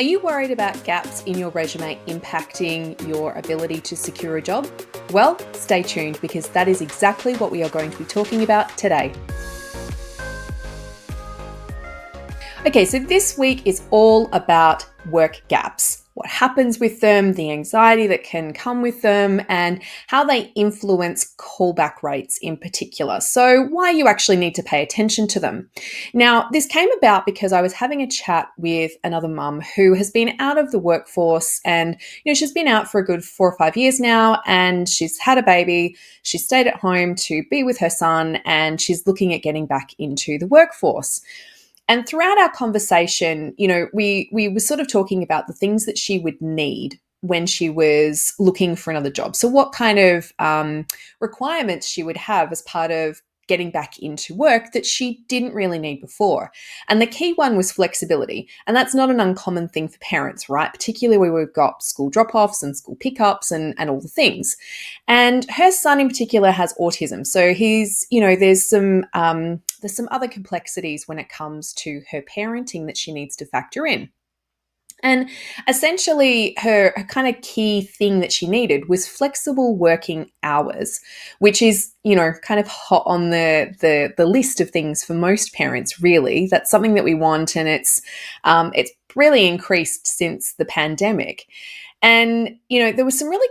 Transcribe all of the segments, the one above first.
Are you worried about gaps in your resume impacting your ability to secure a job? Well, stay tuned because that is exactly what we are going to be talking about today. Okay, so this week is all about work gaps, what happens with them, the anxiety that can come with them, and how they influence callback rates in particular. So, why you actually need to pay attention to them. Now, this came about because I was having a chat with another mum who has been out of the workforce and, she's been out for a good 4 or 5 years now and she's had a baby. She stayed at home to be with her son and she's looking at getting back into the workforce. And throughout our conversation, we were sort of talking about the things that she would need when she was looking for another job. So what kind of requirements she would have as part of getting back into work that she didn't really need before. And the key one was flexibility. And that's not an uncommon thing for parents, right? Particularly where we've got school drop-offs and school pickups and all the things. And her son in particular has autism. So he's, there's some other complexities when it comes to her parenting that she needs to factor in. And essentially, her kind of key thing that she needed was flexible working hours, which is, kind of hot on the list of things for most parents. Really, that's something that we want, and it's really increased since the pandemic. And there was some really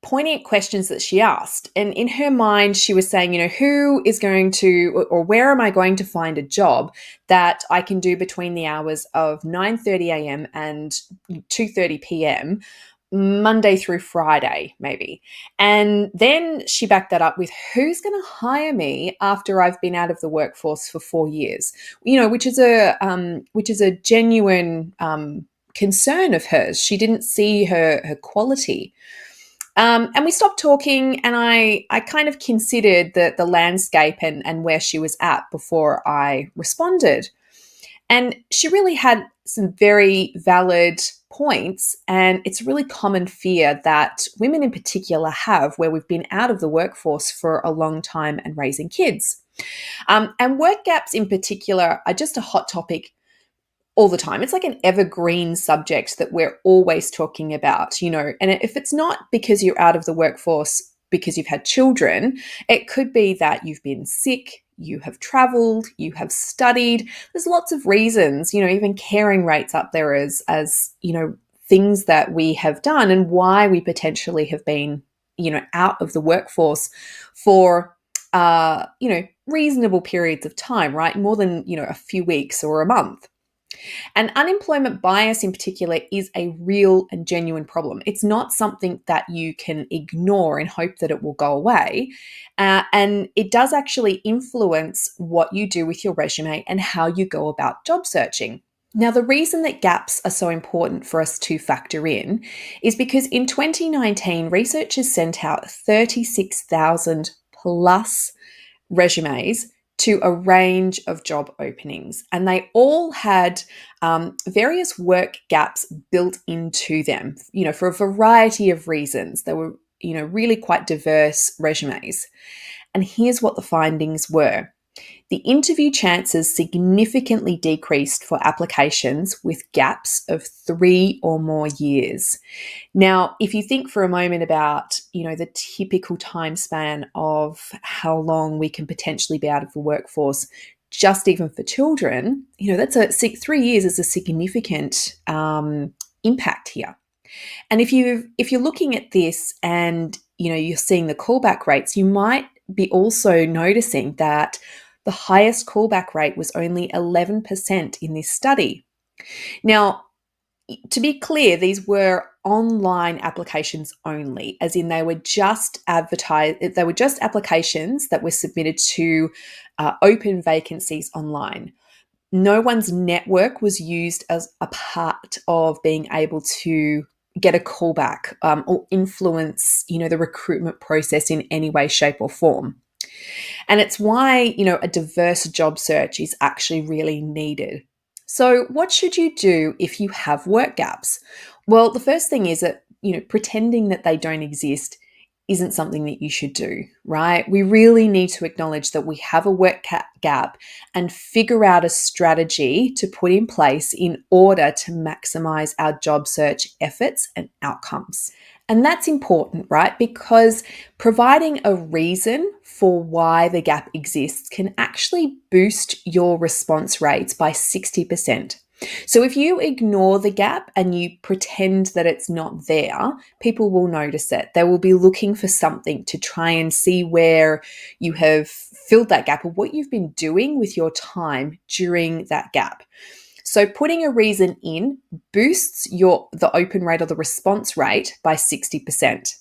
poignant questions that she asked. And in her mind, she was saying, who is going to, or where am I going to find a job that I can do between the hours of 9:30 a.m. and 2:30 p.m., Monday through Friday, maybe. And then she backed that up with who's going to hire me after I've been out of the workforce for 4 years, which is a genuine concern of hers. She didn't see her quality. And we stopped talking and I kind of considered the landscape and where she was at before I responded. And she really had some very valid points. And it's a really common fear that women in particular have where we've been out of the workforce for a long time and raising kids. And work gaps in particular are just a hot topic all the time. It's like an evergreen subject that we're always talking about, and if it's not because you're out of the workforce because you've had children, it could be that you've been sick, you have traveled, you have studied. There's lots of reasons, even caring rates up there as things that we have done and why we potentially have been, out of the workforce for, reasonable periods of time, right? More than, a few weeks or a month. And unemployment bias in particular is a real and genuine problem. It's not something that you can ignore and hope that it will go away. And it does actually influence what you do with your resume and how you go about job searching. Now, the reason that gaps are so important for us to factor in is because in 2019, researchers sent out 36,000 plus resumes to a range of job openings. And they all had various work gaps built into them, for a variety of reasons. They were, really quite diverse resumes. And here's what the findings were. The interview chances significantly decreased for applications with gaps of 3 or more years. Now, if you think for a moment about, the typical time span of how long we can potentially be out of the workforce, just even for children, that's 3 years is a significant impact here. And if you're looking at this and, you're seeing the callback rates, you might be also noticing that the highest callback rate was only 11% in this study. Now, to be clear, these were online applications only, as in they were just applications that were submitted to open vacancies online. No one's network was used as a part of being able to get a callback or influence, the recruitment process in any way, shape, or form. And it's why, a diverse job search is actually really needed. So what should you do if you have work gaps? Well, the first thing is that, pretending that they don't exist isn't something that you should do, right? We really need to acknowledge that we have a work gap and figure out a strategy to put in place in order to maximize our job search efforts and outcomes. And that's important, right? Because providing a reason for why the gap exists can actually boost your response rates by 60%. So if you ignore the gap and you pretend that it's not there, people will notice it. They will be looking for something to try and see where you have filled that gap or what you've been doing with your time during that gap. So putting a reason in boosts the open rate or the response rate by 60%.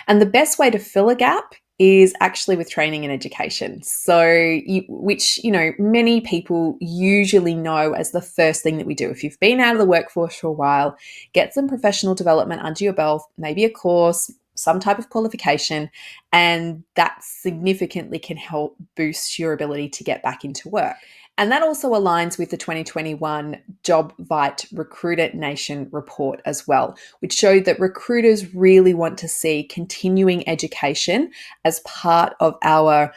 And the best way to fill a gap is actually with training and education. So, which many people usually know as the first thing that we do. If you've been out of the workforce for a while, get some professional development under your belt, maybe a course, some type of qualification, and that significantly can help boost your ability to get back into work. And that also aligns with the 2021 JobVite Recruiter Nation report as well, which showed that recruiters really want to see continuing education as part of our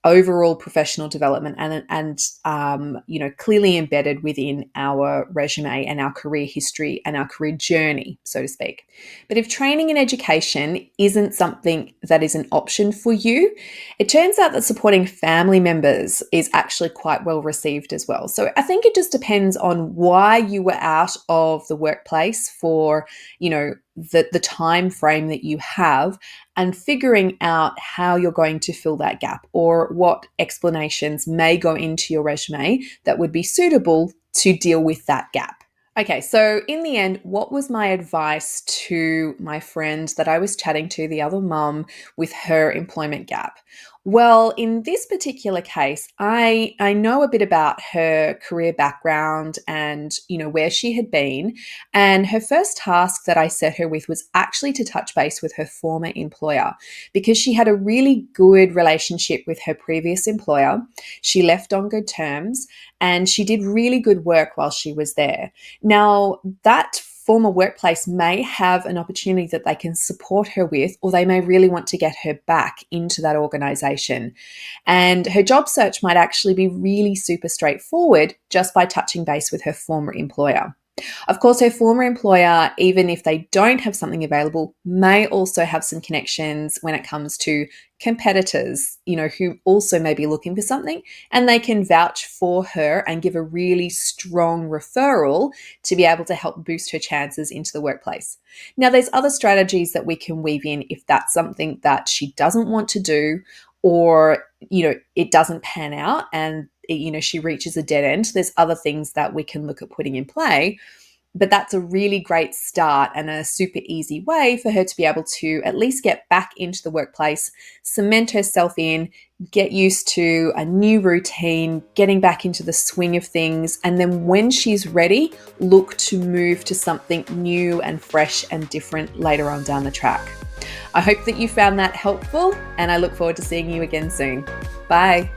overall professional development and clearly embedded within our resume and our career history and our career journey, so to speak. But if training and education isn't something that is an option for you, it turns out that supporting family members is actually quite well received as well. So I think it just depends on why you were out of the workplace for, the time frame that you have, and figuring out how you're going to fill that gap or what explanations may go into your resume that would be suitable to deal with that gap. Okay, so in the end, what was my advice to my friend that I was chatting to, the other mum, with her employment gap? Well, in this particular case, I know a bit about her career background and, where she had been. And her first task that I set her with was actually to touch base with her former employer because she had a really good relationship with her previous employer. She left on good terms and she did really good work while she was there. Now, that former workplace may have an opportunity that they can support her with, or they may really want to get her back into that organization. And her job search might actually be really super straightforward just by touching base with her former employer. Of course, her former employer, even if they don't have something available, may also have some connections when it comes to competitors, who also may be looking for something, and they can vouch for her and give a really strong referral to be able to help boost her chances into the workplace. Now, there's other strategies that we can weave in if that's something that she doesn't want to do, or, it doesn't pan out and she reaches a dead end. There's other things that we can look at putting in play, but that's a really great start and a super easy way for her to be able to at least get back into the workplace, cement herself in, get used to a new routine, getting back into the swing of things, and then when she's ready, look to move to something new and fresh and different later on down the track. I hope that you found that helpful, and I look forward to seeing you again soon. Bye.